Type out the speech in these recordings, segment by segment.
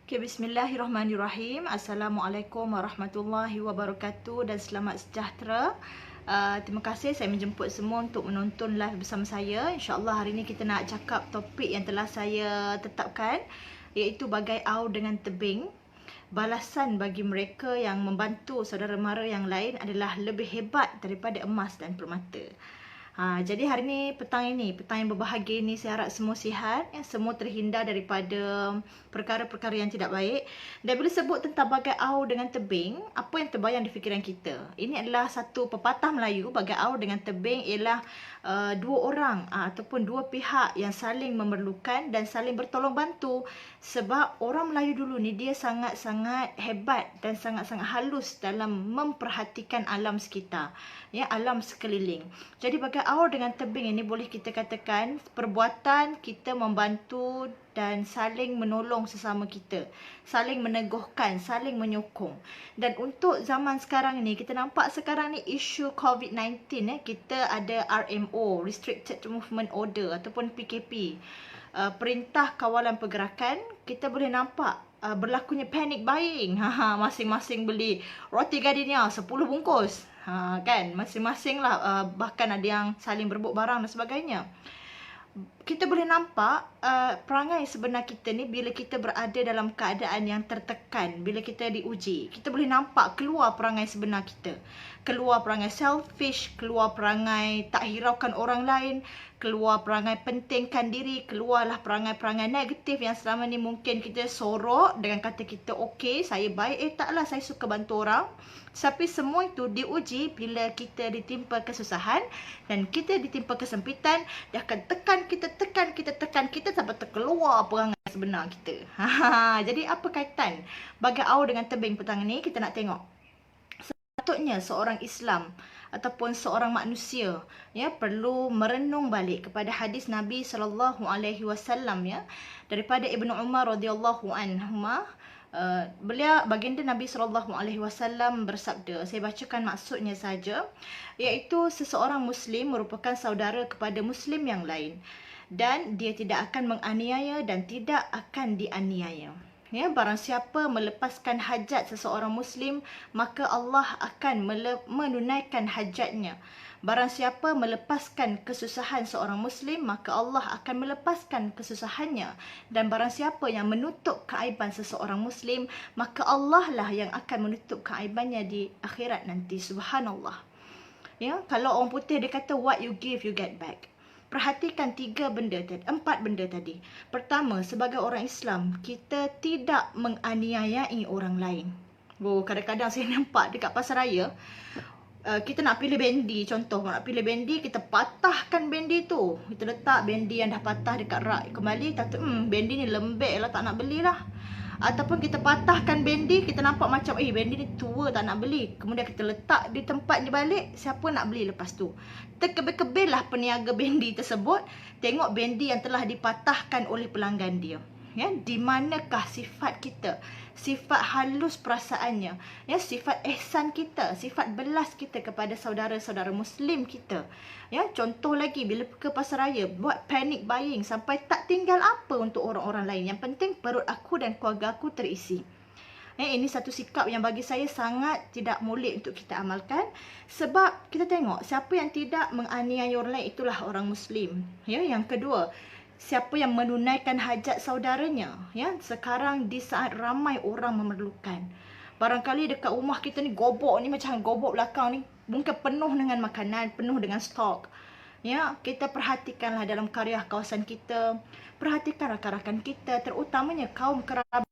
Okay, bismillahirrahmanirrahim. Assalamualaikum warahmatullahi wabarakatuh dan selamat sejahtera. Terima kasih saya menjemput semua untuk menonton live bersama saya. InsyaAllah hari ini kita nak cakap topik yang telah saya tetapkan, iaitu bagai au dengan tebing. Balasan bagi mereka yang membantu saudara mara yang lain adalah lebih hebat daripada emas dan permata. Jadi hari ni, petang yang berbahagia ini, saya harap semua sihat, ya, semua terhindar daripada perkara-perkara yang tidak baik. Dan bila sebut tentang bagai au dengan tebing, apa yang terbayang di fikiran kita? Ini adalah satu pepatah Melayu. Bagai au dengan tebing ialah dua orang ataupun dua pihak yang saling memerlukan dan saling bertolong bantu. Sebab orang Melayu dulu ni dia sangat-sangat hebat dan sangat-sangat halus dalam memperhatikan alam sekitar, ya, alam sekeliling. Jadi bagai au dengan tebing ini boleh kita katakan perbuatan kita membantu dan saling menolong sesama kita, saling meneguhkan, saling menyokong. Dan untuk zaman sekarang ni, kita nampak sekarang ni isu COVID-19, kita ada RMO, Restricted Movement Order ataupun PKP, Perintah Kawalan Pergerakan. Kita boleh nampak berlakunya panic buying. Masing-masing beli roti Gardenia 10 bungkus. Kan, masing-masing lah, bahkan ada yang saling berebut barang dan sebagainya. Kita boleh nampak perangai sebenar kita ni bila kita berada dalam keadaan yang tertekan, bila kita diuji. Kita boleh nampak keluar perangai sebenar kita. Keluar perangai selfish, keluar perangai tak hiraukan orang lain, keluar perangai pentingkan diri, keluarlah perangai-perangai negatif yang selama ni mungkin kita sorok dengan kata kita okey, saya baik, taklah saya suka bantu orang. Tapi semua itu diuji bila kita ditimpa kesusahan dan kita ditimpa kesempitan. Dia akan tekan kita sampai terkeluar perangai sebenar kita. Jadi apa kaitan bagai au dengan tebing petang ni? Kita nak tengok. Sepatutnya seorang Islam ataupun seorang manusia, ya, perlu merenung balik kepada hadis Nabi SAW, ya, daripada Ibnu Umar radhiyallahu anhuma. Baginda Nabi SAW bersabda, saya bacakan maksudnya saja, iaitu seseorang Muslim merupakan saudara kepada Muslim yang lain dan dia tidak akan menganiaya dan tidak akan dianiaya. Ya, barang siapa melepaskan hajat seseorang Muslim, maka Allah akan menunaikan hajatnya. Barang siapa melepaskan kesusahan seorang Muslim, maka Allah akan melepaskan kesusahannya. Dan barang siapa yang menutup keaiban seseorang Muslim, maka Allah lah yang akan menutup keaibannya di akhirat nanti. Subhanallah. Ya, kalau orang putih dia kata what you give you get back. Perhatikan 4 benda tadi. Pertama, sebagai orang Islam, kita tidak menganiayai orang lain. Kadang-kadang saya nampak dekat pasaraya, kita nak pilih bendi, contoh nak pilih bendi, kita patahkan bendi tu, kita letak bendi yang dah patah dekat rak kembali, kata bendi ni lembek lah, tak nak belilah. Ataupun kita patahkan bendi, kita nampak macam bendi ni tua, tak nak beli. Kemudian kita letak di tempatnya balik, siapa nak beli lepas tu? Terkebel-kebel lah peniaga bendi tersebut, tengok bendi yang telah dipatahkan oleh pelanggan dia. Ya, di manakah sifat kita, sifat halus perasaannya, ya, sifat ihsan kita, sifat belas kita kepada saudara-saudara Muslim kita. Ya, contoh lagi, bila ke pasaraya buat panic buying sampai tak tinggal apa untuk orang-orang lain. Yang penting perut aku dan keluarga aku terisi. Ini satu sikap yang bagi saya sangat tidak molek untuk kita amalkan. Sebab kita tengok siapa yang tidak menganiaya orang lain, itulah orang Muslim. Ya, yang kedua, siapa yang menunaikan hajat saudaranya, ya, sekarang di saat ramai orang memerlukan. Barangkali dekat rumah kita ni, gobok ni macam gobok belakang ni, mungkin penuh dengan makanan, penuh dengan stok. Ya, kita perhatikanlah dalam karya kawasan kita, perhatikan rakan-rakan kita, terutamanya kaum kerabat.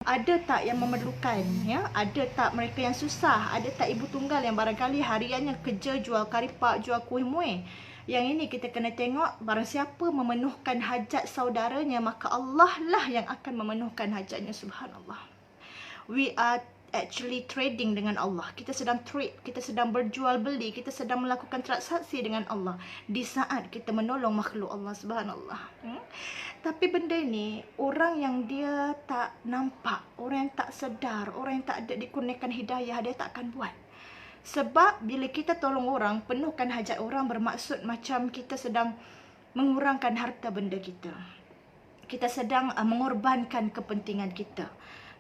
Ada tak yang memerlukan, ya? Ada tak mereka yang susah? Ada tak ibu tunggal yang barangkali hariannya kerja jual karipak, jual kuih muih? Yang ini kita kena tengok, barang siapa memenuhkan hajat saudaranya, maka Allah lah yang akan memenuhkan hajatnya. Subhanallah. We are actually trading dengan Allah. Kita sedang trade, kita sedang berjual beli, kita sedang melakukan transaksi dengan Allah di saat kita menolong makhluk Allah. Subhanallah. Tapi benda ni, orang yang dia tak nampak, orang yang tak sedar, orang yang tak ada dikurniakan hidayah, dia tak akan buat. Sebab bila kita tolong orang, penuhkan hajat orang, bermaksud macam kita sedang mengurangkan harta benda kita. kita sedang mengorbankan kepentingan kita.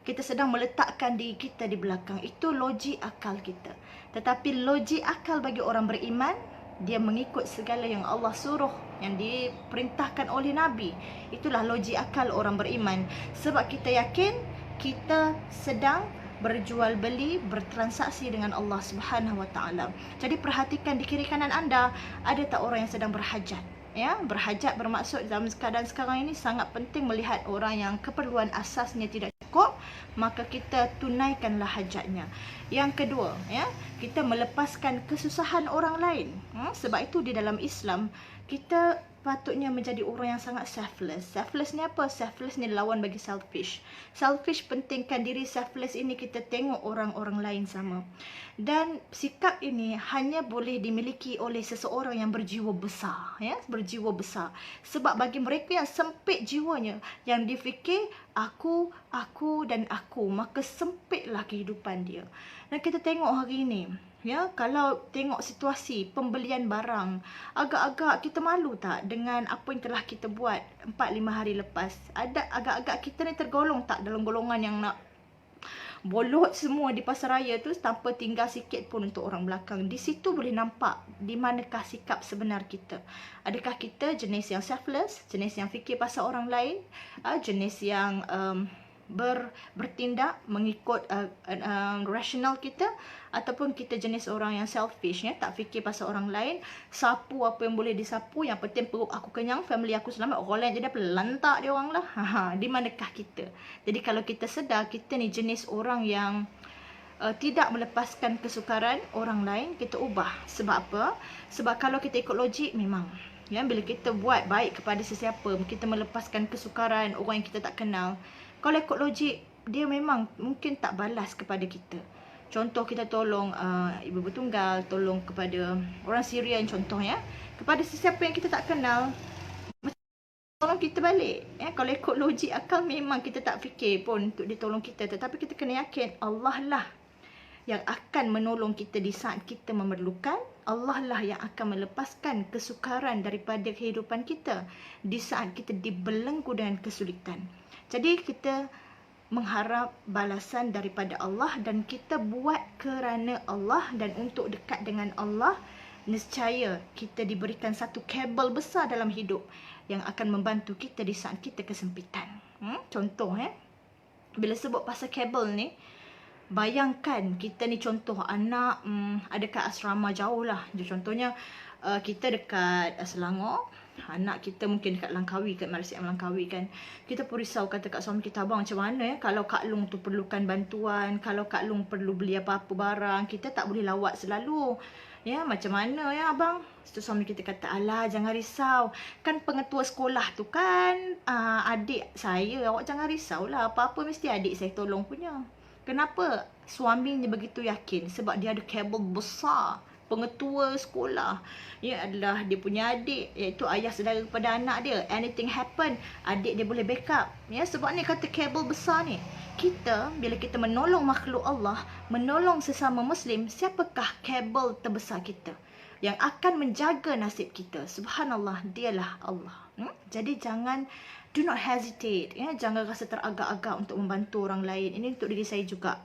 Kita sedang meletakkan diri kita di belakang. Itu logik akal kita. Tetapi logik akal bagi orang beriman, dia mengikut segala yang Allah suruh, yang diperintahkan oleh Nabi. Itulah logik akal orang beriman. Sebab kita yakin kita sedang berjual beli, bertransaksi dengan Allah Subhanahu Wa Taala. Jadi perhatikan di kiri kanan anda, ada tak orang yang sedang berhajat? Ya, berhajat bermaksud dalam keadaan sekarang ini sangat penting melihat orang yang keperluan asasnya tidak cukup, maka kita tunaikanlah hajatnya. Yang kedua, ya, kita melepaskan kesusahan orang lain. Sebab itu di dalam Islam kita patutnya menjadi orang yang sangat selfless. Selfless ni apa? Selfless ni lawan bagi selfish. Selfish, pentingkan diri. Selfless ini kita tengok orang-orang lain sama. Dan sikap ini hanya boleh dimiliki oleh seseorang yang berjiwa besar, ya, berjiwa besar. Sebab bagi mereka yang sempit jiwanya, yang difikir aku dan aku, maka sempitlah kehidupan dia. Dan kita tengok hari ini, ya, kalau tengok situasi pembelian barang, agak-agak kita malu tak dengan apa yang telah kita buat 4-5 hari lepas? Ada agak-agak kita ni tergolong tak dalam golongan yang nak bolot semua di pasaraya tu tanpa tinggal sikit pun untuk orang belakang? Di situ boleh nampak di manakah sikap sebenar kita. Adakah kita jenis yang selfless, jenis yang fikir pasal orang lain, jenis yang bertindak mengikut rasional kita, ataupun kita jenis orang yang selfish, ya, tak fikir pasal orang lain, sapu apa yang boleh disapu, yang penting perut aku kenyang, family aku selamat, orang lain jadi apa, lantak dia orang lah. Di manakah kita? Jadi kalau kita sedar kita ni jenis orang yang tidak melepaskan kesukaran orang lain, kita ubah. Sebab apa? Sebab kalau kita ikut logik, memang, ya, bila kita buat baik kepada sesiapa, kita melepaskan kesukaran orang yang kita tak kenal. Kalau ikut logik, dia memang mungkin tak balas kepada kita. Contoh, kita tolong ibu bertunggal, tolong kepada orang Syrian contohnya, kepada sesiapa yang kita tak kenal, tolong kita balik. Ya, kalau ikut logik akal, memang kita tak fikir pun untuk ditolong kita. Tetapi kita kena yakin Allah lah yang akan menolong kita di saat kita memerlukan. Allah lah yang akan melepaskan kesukaran daripada kehidupan kita di saat kita dibelenggu dengan kesulitan. Jadi kita mengharap balasan daripada Allah dan kita buat kerana Allah dan untuk dekat dengan Allah. Nescaya kita diberikan satu kabel besar dalam hidup yang akan membantu kita di saat kita kesempitan. Contoh, bila sebut pasal kabel ni, bayangkan kita ni contoh anak ada kat asrama jauh lah. Contohnya kita dekat Selangor, anak kita mungkin dekat Langkawi, kat Malaysia Langkawi kan. Kita pun risau, kata kat suami kita, abang macam mana ya kalau Kak Long tu perlukan bantuan, kalau Kak Long perlu beli apa-apa barang, kita tak boleh lawat selalu. Ya, macam mana ya abang? Setelah suami kita kata, alah jangan risau, kan pengetua sekolah tu kan adik saya, awak jangan risau lah, apa-apa mesti adik saya tolong punya. Kenapa suaminya begitu yakin? Sebab dia ada kabel besar. Pengetua sekolah, ia adalah dia punya adik, iaitu ayah saudara kepada anak dia. Anything happen, adik dia boleh backup. Ya, sebab ni kata kabel besar ni. Kita bila kita menolong makhluk Allah, menolong sesama Muslim, siapakah kabel terbesar kita yang akan menjaga nasib kita? Subhanallah, dialah Allah. Jadi jangan, do not hesitate, ya, jangan rasa teragak-agak untuk membantu orang lain. Ini untuk diri saya juga.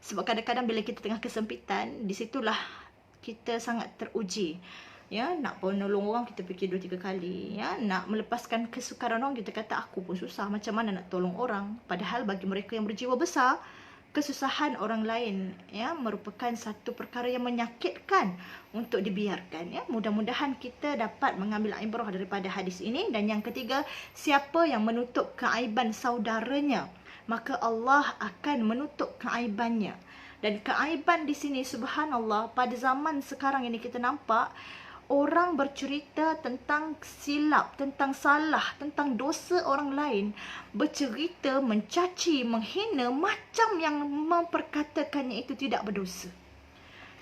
Sebab kadang-kadang bila kita tengah kesempitan, di situlah kita sangat teruji. Ya, nak menolong orang kita fikir 2-3 kali. Ya, nak melepaskan kesukaran orang kita kata aku pun susah, macam mana nak tolong orang? Padahal bagi mereka yang berjiwa besar, kesusahan orang lain, ya, merupakan satu perkara yang menyakitkan untuk dibiarkan. Ya, mudah-mudahan kita dapat mengambil ibrah daripada hadis ini. Dan yang ketiga, siapa yang menutup keaiban saudaranya, maka Allah akan menutup keaibannya. Dan keaiban di sini, subhanallah, pada zaman sekarang ini kita nampak orang bercerita tentang silap, tentang salah, tentang dosa orang lain, bercerita, mencaci, menghina, macam yang memperkatakannya itu tidak berdosa.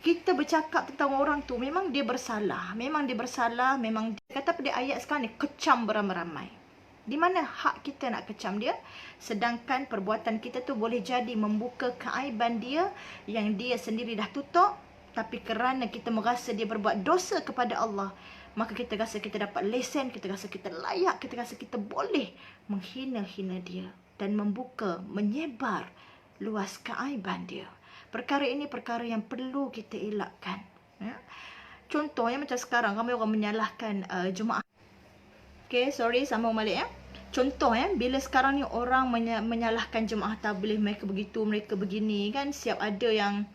Kita bercakap tentang orang tu, memang dia bersalah, memang dia bersalah, memang dia kata pada ayat sekarang ni, kecam beramai-ramai. Di mana hak kita nak kecam dia? Sedangkan perbuatan kita tu boleh jadi membuka keaiban dia yang dia sendiri dah tutup. Tapi kerana kita merasa dia berbuat dosa kepada Allah, maka kita rasa kita dapat lesen, kita rasa kita layak, kita rasa kita boleh menghina-hina dia dan membuka, menyebar luas keaiban dia. Perkara ini perkara yang perlu kita elakkan. Ya. Contohnya macam sekarang ramai orang menyalahkan jemaah. Okay, sorry, sambung balik ya. Contoh ya, bila sekarang ni orang menyalahkan jemaah tabligh, mereka begitu, mereka begini kan, siap ada yang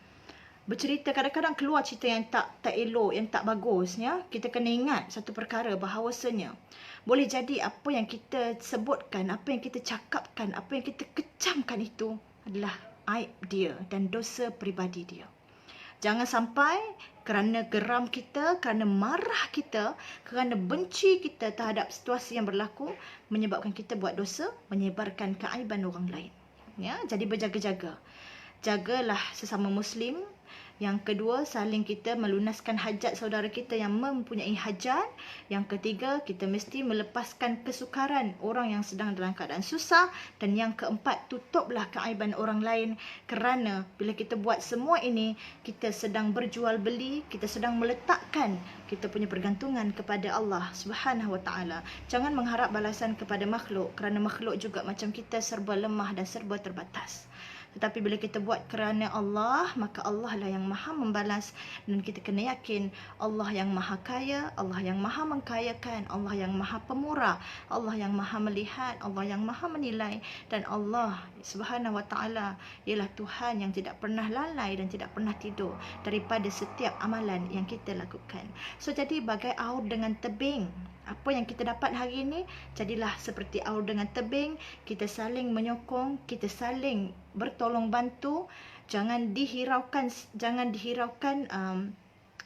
bercerita, kadang-kadang keluar cerita yang tak elok, yang tak bagus ya. Kita kena ingat satu perkara, bahawasanya boleh jadi apa yang kita sebutkan, apa yang kita cakapkan, apa yang kita kecamkan itu adalah aib dia dan dosa peribadi dia. Jangan sampai kerana geram kita, kerana marah kita, kerana benci kita terhadap situasi yang berlaku, menyebabkan kita buat dosa, menyebarkan keaiban orang lain. Ya, jadi berjaga-jaga. Jagalah sesama Muslim. Yang kedua, saling kita melunaskan hajat saudara kita yang mempunyai hajat. Yang ketiga, kita mesti melepaskan kesukaran orang yang sedang dalam keadaan susah. Dan yang keempat, tutuplah keaiban orang lain. Kerana bila kita buat semua ini, kita sedang berjual beli, kita sedang meletakkan kita punya pergantungan kepada Allah Subhanahu Wa Taala. Jangan mengharap balasan kepada makhluk, kerana makhluk juga macam kita, serba lemah dan serba terbatas. Tetapi bila kita buat kerana Allah, maka Allah lah yang maha membalas. Dan kita kena yakin Allah yang maha kaya, Allah yang maha mengkayakan, Allah yang maha pemurah, Allah yang maha melihat, Allah yang maha menilai. Dan Allah Subhanahu Wa Taala ialah Tuhan yang tidak pernah lalai dan tidak pernah tidur daripada setiap amalan yang kita lakukan. So jadi bagai aur dengan tebing, apa yang kita dapat hari ini, jadilah seperti aur dengan tebing. Kita saling menyokong, kita saling bertolong bantu. Jangan dihiraukan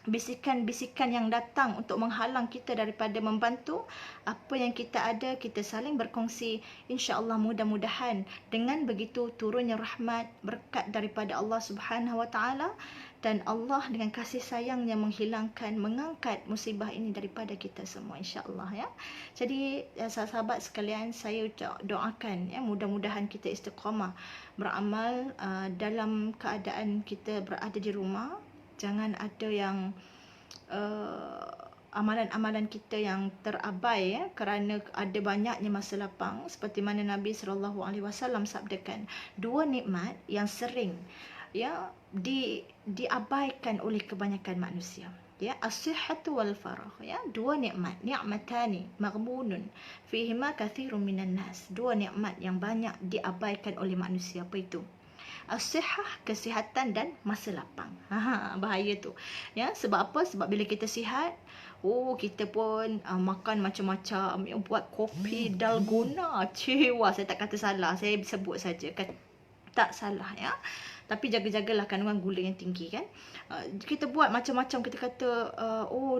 bisikan-bisikan yang datang untuk menghalang kita daripada membantu. Apa yang kita ada, kita saling berkongsi. InsyaAllah mudah-mudahan dengan begitu turunnya rahmat, berkat daripada Allah Subhanahu Wa Taala. Dan Allah dengan kasih sayangnya menghilangkan, mengangkat musibah ini daripada kita semua, insya-Allah ya. Jadi sahabat sekalian, saya doakan ya, mudah-mudahan kita istiqamah beramal dalam keadaan kita berada di rumah. Jangan ada yang amalan-amalan kita yang terabai ya, kerana ada banyaknya masa lapang, seperti mana Nabi SAW sabdakan, dua nikmat yang sering ya diabaikan oleh kebanyakan manusia, ya, as-sihhatu wal faragh, ya, dua nikmat, ni'matani maghbunun fihima katsirun minan nas, dua nikmat yang banyak diabaikan oleh manusia. Apa itu? As-sihhah, kesihatan, dan masa lapang. Bahaya tu ya. Sebab apa? Sebab bila kita sihat, kita pun makan macam-macam, buat kopi dalgona, cewa, saya tak kata salah, saya sebut saja kan, tak salah ya. Tapi jaga-jagalah kandungan gula yang tinggi kan. Kita buat macam-macam, kita kata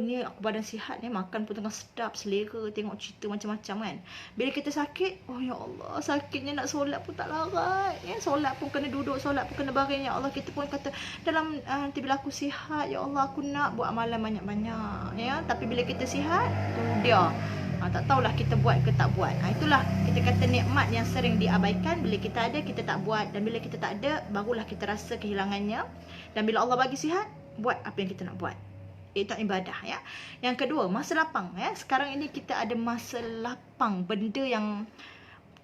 ni aku badan sihat ni, makan pun tengah sedap, selera, tengok cerita macam-macam kan. Bila kita sakit, ya Allah, sakitnya nak solat pun tak larat ya. Solat pun kena duduk, solat pun kena baring, ya Allah. Kita pun kata dalam nanti bila aku sihat, ya Allah, aku nak buat amalan banyak-banyak ya. Tapi bila kita sihat, tu dia, tak tahulah kita buat ke tak buat. Itulah kita kata nikmat yang sering diabaikan. Bila kita ada, kita tak buat. Dan bila kita tak ada, barulah kita rasa kehilangannya. Dan bila Allah bagi sihat, buat apa yang kita nak buat. Itu ibadah ya. Yang kedua, masa lapang ya. Sekarang ini kita ada masa lapang, benda yang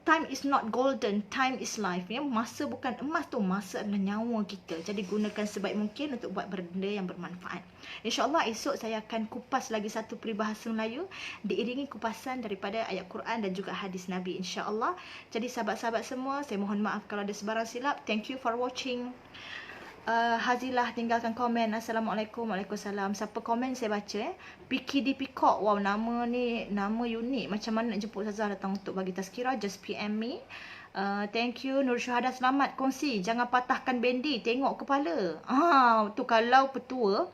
time is not golden, time is life ya. Masa bukan emas tu, masa adalah nyawa kita. Jadi gunakan sebaik mungkin untuk buat benda yang bermanfaat. InsyaAllah esok saya akan kupas lagi satu peribahasa Melayu diiringi kupasan daripada ayat Quran dan juga hadis Nabi, insyaAllah. Jadi sahabat-sahabat semua, saya mohon maaf kalau ada sebarang silap. Thank you for watching. Hazilah tinggalkan komen. Assalamualaikum. Waalaikumsalam. Siapa komen saya baca PKD Peacock. Wow, nama ni nama unik. Macam mana nak jemput Ustazah datang untuk bagi tazkirah? Just PM me. Thank you. Nur Syuhada, selamat kongsi. Jangan patahkan bendi, tengok kepala. Tu kalau petua,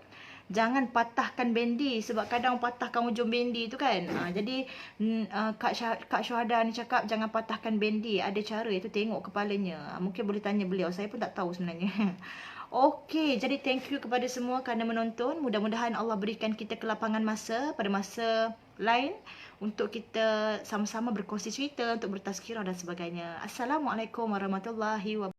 jangan patahkan bendi, sebab kadang patahkan ujung bendi tu kan. Jadi Kak Syuhada ni cakap jangan patahkan bendi, ada cara, itu tengok kepalanya. Mungkin boleh tanya beliau, saya pun tak tahu sebenarnya. Okey, jadi thank you kepada semua kerana menonton. Mudah-mudahan Allah berikan kita kelapangan masa pada masa lain untuk kita sama-sama berkongsi cerita, untuk bertazkirah dan sebagainya. Assalamualaikum warahmatullahi wabarakatuh.